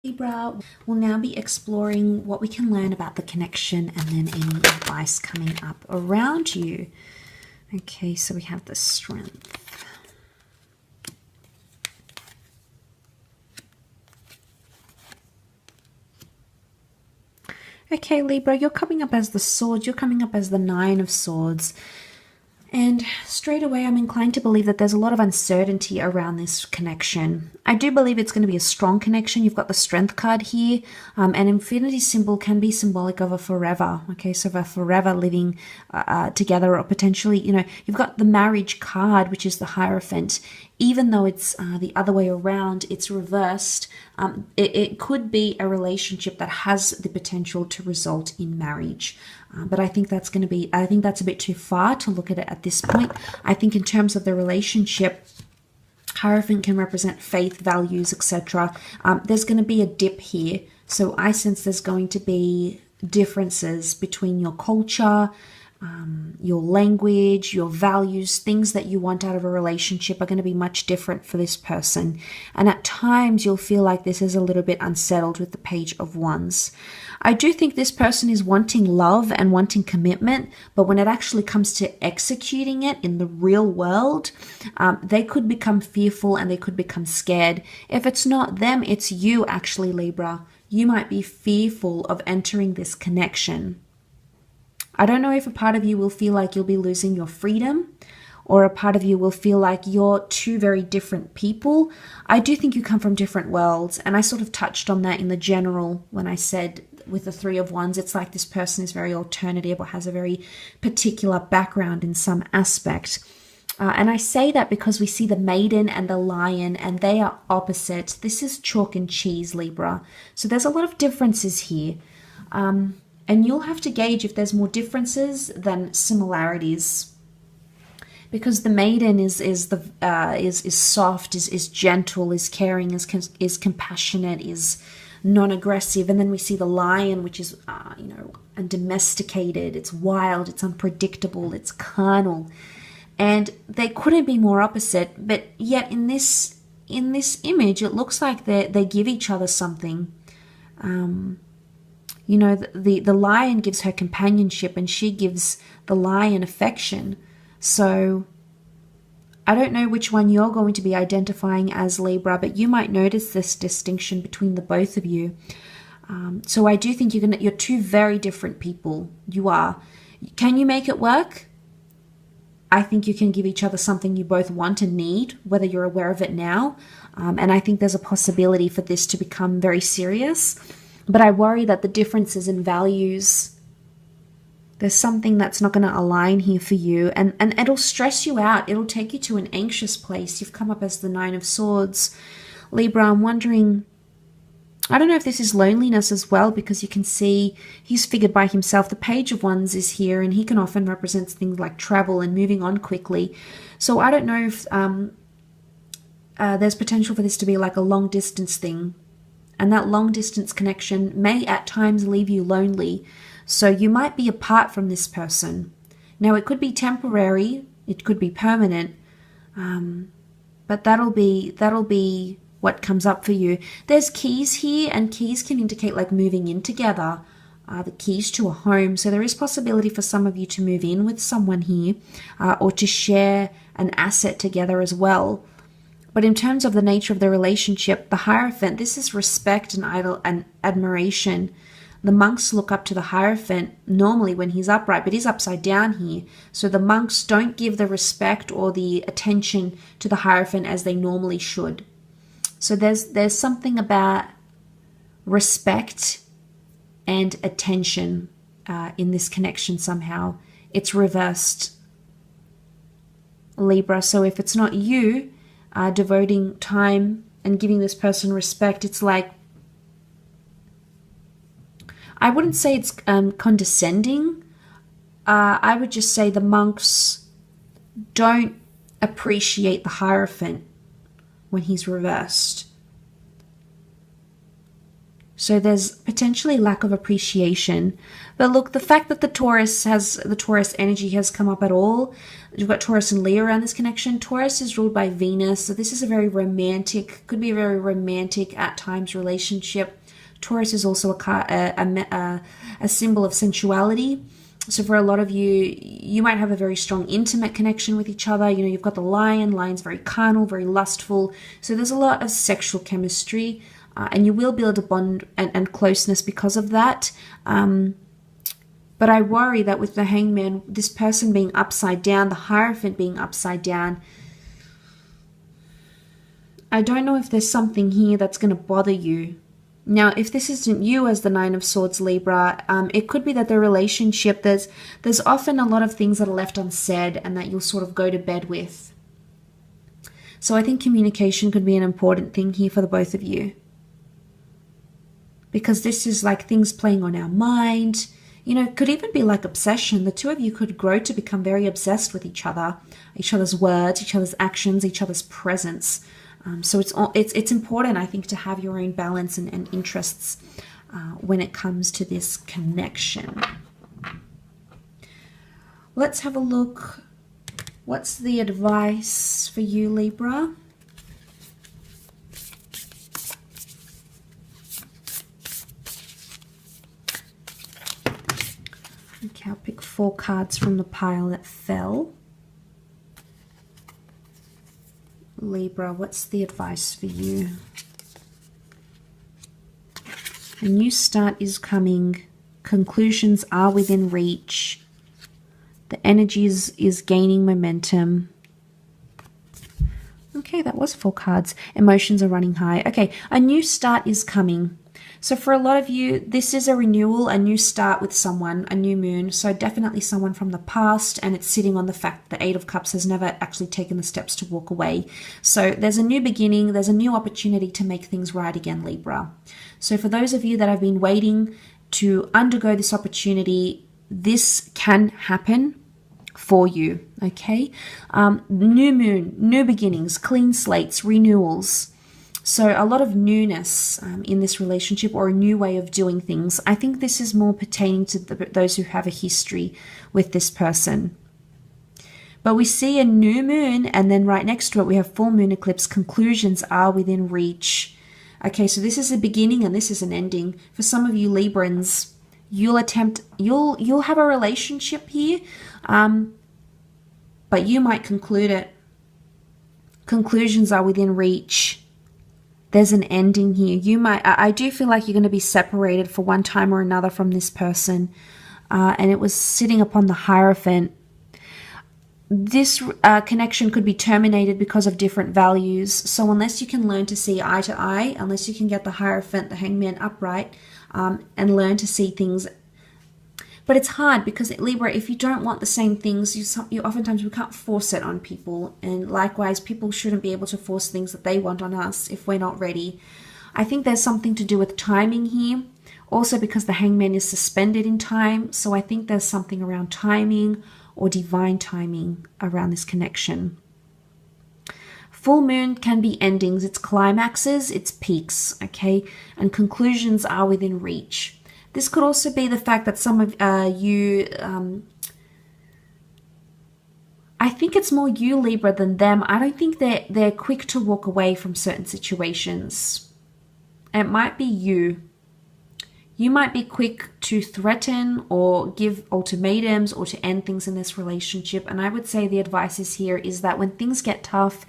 Libra, we'll now be exploring what we can learn about the connection and then any advice coming up around you. Okay, so we have the Strength. Okay, Libra, you're coming up as the Sword. You're coming up as the Nine of Swords. And straight away, I'm inclined to believe that there's a lot of uncertainty around this connection. I do believe it's going to be a strong connection. You've got the Strength card here. An infinity symbol can be symbolic of a forever. Okay, so of a forever living together, or potentially, you've got the Marriage card, which is the Hierophant. Even though it's the other way around, it's reversed. It could be a relationship that has the potential to result in marriage. But I think that's a bit too far to look at it at this point. I think in terms of the relationship, Hierophant can represent faith, values, etc. There's going to be a dip here. So I sense there's going to be differences between your culture, your language, your values, things that you want out of a relationship are going to be much different for this person. And at times you'll feel like this is a little bit unsettled with the Page of Wands. I do think this person is wanting love and wanting commitment, but when it actually comes to executing it in the real world, they could become fearful and they could become scared. If it's not them, it's you actually, Libra. You might be fearful of entering this connection. I don't know if a part of you will feel like you'll be losing your freedom, or a part of you will feel like you're two very different people. I do think you come from different worlds, and I sort of touched on that in the general when I said with the Three of Wands, it's like this person is very alternative or has a very particular background in some aspect. And I say that because we see the Maiden and the Lion, and they are opposite. This is chalk and cheese, Libra. So there's a lot of differences here. And you'll have to gauge if there's more differences than similarities, because the Maiden is soft, is gentle, is caring, is compassionate, is non-aggressive, and then we see the Lion, which is undomesticated. It's wild, it's unpredictable, it's carnal, and they couldn't be more opposite. But yet in this image, it looks like they give each other something. The Lion gives her companionship and she gives the Lion affection. So I don't know which one you're going to be identifying as, Libra, but you might notice this distinction between the both of you. So I do think you're two very different people. You are. Can you make it work? I think you can give each other something you both want and need, whether you're aware of it now. And I think there's a possibility for this to become very serious. But I worry that the differences in values, there's something that's not going to align here for you. And it'll stress you out. It'll take you to an anxious place. You've come up as the Nine of Swords. Libra, I'm wondering, I don't know if this is loneliness as well, because you can see he's figured by himself. The Page of Wands is here, and he can often represent things like travel and moving on quickly. So I don't know if there's potential for this to be like a long distance thing. And that long distance connection may at times leave you lonely. So you might be apart from this person. Now it could be temporary, it could be permanent, but that'll be what comes up for you. There's keys here, and keys can indicate like moving in together, the keys to a home. So there is possibility for some of you to move in with someone here, or to share an asset together as well. But in terms of the nature of the relationship, the Hierophant, this is respect and admiration. The monks look up to the Hierophant normally when he's upright, but he's upside down here. So the monks don't give the respect or the attention to the Hierophant as they normally should. So there's something about respect and attention in this connection somehow. It's reversed, Libra. So if it's not you devoting time and giving this person respect, it's like, I wouldn't say it's condescending. I would just say the monks don't appreciate the Hierophant when he's reversed. So there's potentially lack of appreciation. But look, the fact that the Taurus energy has come up at all, you've got Taurus and Leo around this connection. Taurus is ruled by Venus, so this is a very romantic, could be a very romantic at times relationship. Taurus is also a symbol of sensuality. So for a lot of you, you might have a very strong intimate connection with each other. You know, you've got the lion. Lion's very carnal, very lustful. So there's a lot of sexual chemistry, and you will build a bond and closeness because of that. But I worry that with the Hangman, this person being upside down, the Hierophant being upside down, I don't know if there's something here that's going to bother you. Now, if this isn't you as the Nine of Swords, Libra, it could be that the relationship, there's often a lot of things that are left unsaid and that you'll sort of go to bed with. So I think communication could be an important thing here for the both of you. Because this is like things playing on our mind. You know, it could even be like obsession. The two of you could grow to become very obsessed with each other's words, each other's actions, each other's presence. So it's important, I think, to have your own balance and interests when it comes to this connection. Let's have a look. What's the advice for you, Libra? Okay, I'll pick 4 cards from the pile that fell. Libra, what's the advice for you? A new start is coming. Conclusions are within reach. The energy is gaining momentum. Okay, that was 4 cards. Emotions are running high. Okay, a new start is coming. So for a lot of you, this is a renewal, a new start with someone, a new moon. So definitely someone from the past, and it's sitting on the fact that the 8 of Cups has never actually taken the steps to walk away. So there's a new beginning, there's a new opportunity to make things right again, Libra. So for those of you that have been waiting to undergo this opportunity, this can happen for you, okay? New moon, new beginnings, clean slates, renewals. So a lot of newness in this relationship, or a new way of doing things. I think this is more pertaining to those who have a history with this person. But we see a new moon, and then right next to it we have full moon eclipse. Conclusions are within reach. Okay, so this is a beginning and this is an ending. For some of you Librans, you'll have a relationship here, but you might conclude it. Conclusions are within reach. There's an ending here. I do feel like you're going to be separated for one time or another from this person. And it was sitting upon the Hierophant. This connection could be terminated because of different values. So unless you can learn to see eye to eye, unless you can get the Hierophant, the Hangman upright, and learn to see things. But it's hard because, Libra, if you don't want the same things, you oftentimes we can't force it on people. And likewise, people shouldn't be able to force things that they want on us if we're not ready. I think there's something to do with timing here. Also because the Hangman is suspended in time. So I think there's something around timing or divine timing around this connection. Full moon can be endings. It's climaxes, it's peaks, okay? And conclusions are within reach. This could also be the fact that some of you, I think it's more you, Libra, than them. I don't think they're quick to walk away from certain situations. It might be you. You might be quick to threaten or give ultimatums or to end things in this relationship. And I would say the advice is here is that when things get tough,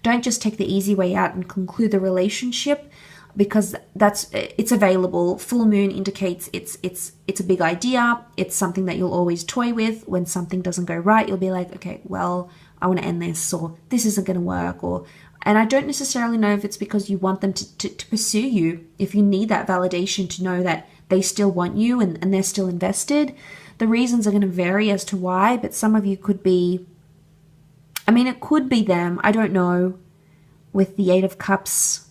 don't just take the easy way out and conclude the relationship, because it's available. Full moon indicates it's a big idea. It's something that you'll always toy with. When something doesn't go right, you'll be like, okay, well, I want to end this, or this isn't going to work, and I don't necessarily know if it's because you want them to pursue you. If you need that validation to know that they still want you and they're still invested, the reasons are going to vary as to why, but some of you could be, I mean, it could be them, I don't know, with the 8 of Cups.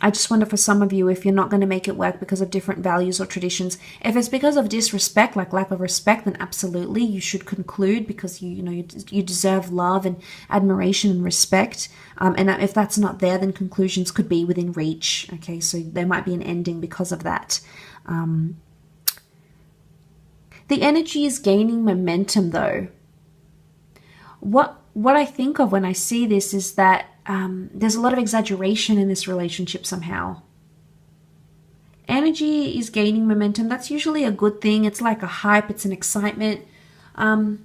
I just wonder for some of you if you're not going to make it work because of different values or traditions. If it's because of disrespect, like lack of respect, then absolutely you should conclude, because you deserve love and admiration and respect. And if that's not there, then conclusions could be within reach. Okay, so there might be an ending because of that. The energy is gaining momentum, though. What I think of when I see this is that there's a lot of exaggeration in this relationship somehow. Energy is gaining momentum. That's usually a good thing. It's like a hype. It's an excitement. But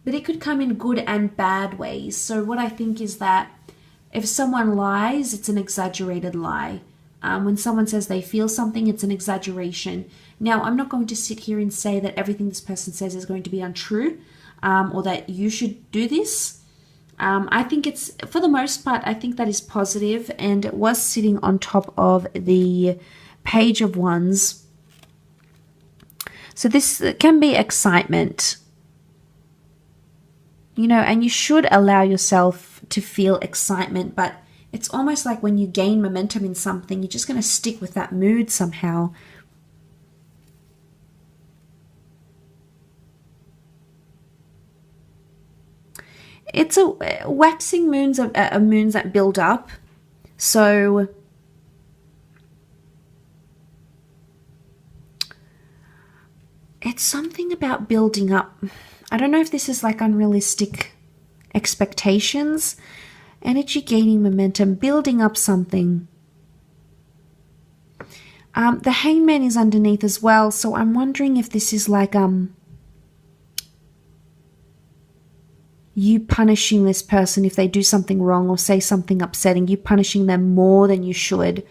it could come in good and bad ways. So what I think is that if someone lies, it's an exaggerated lie. When someone says they feel something, it's an exaggeration. Now, I'm not going to sit here and say that everything this person says is going to be untrue, or that you should do this. I think it's, for the most part, I think that is positive, and it was sitting on top of the Page of Wands. So this can be excitement, and you should allow yourself to feel excitement, but it's almost like when you gain momentum in something, you're just going to stick with that mood somehow. It's a waxing moons are moons that build up. So it's something about building up. I don't know if this is like unrealistic expectations. Energy gaining momentum, building up something. The Hangman is underneath as well. So I'm wondering if this is like you punishing this person if they do something wrong or say something upsetting, you punishing them more than you should,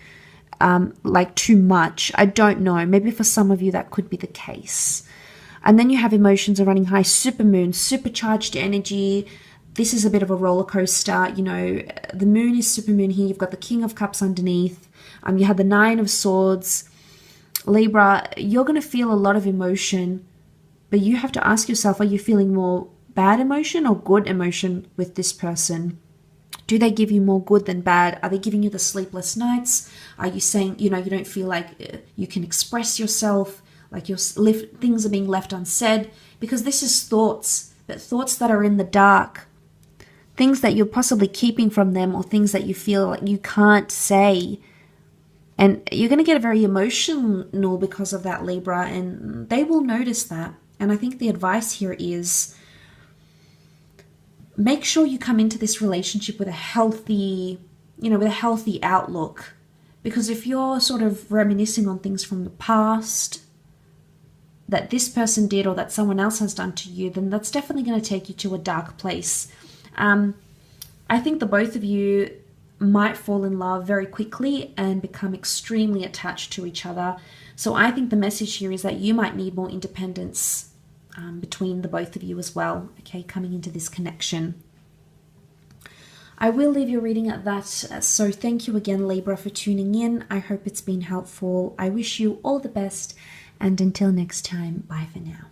like too much. I don't know. Maybe for some of you that could be the case. And then you have emotions are running high, supermoon, supercharged energy. This is a bit of a roller coaster. The moon is supermoon here. You've got the King of Cups underneath. You have the Nine of Swords. Libra, you're going to feel a lot of emotion, but you have to ask yourself, are you feeling more bad emotion or good emotion with this person? Do they give you more good than bad? Are they giving you the sleepless nights? Are you saying, you don't feel like you can express yourself, like things are being left unsaid? Because this is thoughts, but thoughts that are in the dark, things that you're possibly keeping from them, or things that you feel like you can't say. And you're going to get very emotional because of that, Libra, and they will notice that. And I think the advice here is, make sure you come into this relationship with a healthy, with a healthy outlook. Because if you're sort of reminiscing on things from the past that this person did or that someone else has done to you, then that's definitely going to take you to a dark place. I think the both of you might fall in love very quickly and become extremely attached to each other. So I think the message here is that you might need more independence between the both of you as well, okay, coming into this connection. I will leave your reading at that. So thank you again, Libra, for tuning in. I hope it's been helpful. I wish you all the best, and until next time, bye for now.